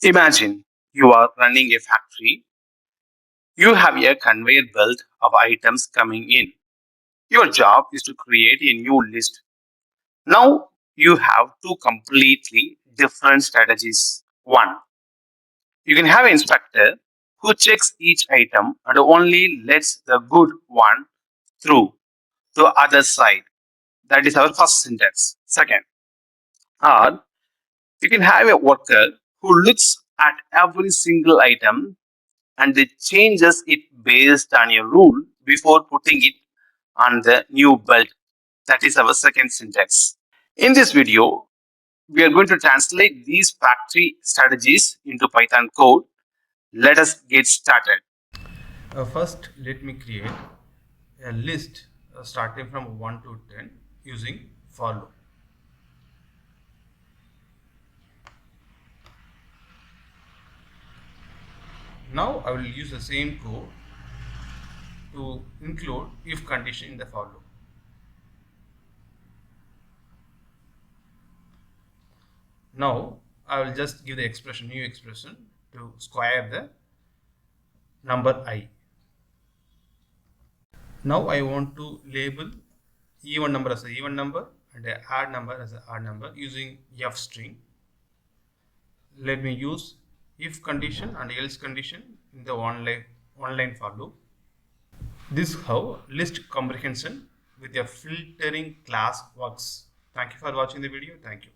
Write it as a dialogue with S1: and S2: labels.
S1: Imagine you are running a factory. You have a conveyor belt of items coming in. Your job is to create a new list. Now you have two completely different strategies. One, you can have an inspector who checks each item and only lets the good one through the other side. That is our first syntax. Second, or you can have a worker who looks at every single item and it changes it based on a rule before putting it on the new belt. That is our second syntax. In this video, we are going to translate these factory strategies into Python code. Let us get started.
S2: First, let me create a list starting from 1 to 10 using for loop. Now, I will use the same code to include if condition in the for loop. Now, I will just give the expression, new expression to square the number I. Now, I want to label even number as an even number and a odd number as an odd number using f string. Let me use if condition and else condition in the one line for loop. This how list comprehension with a filtering class works. Thank you for watching the video. Thank you.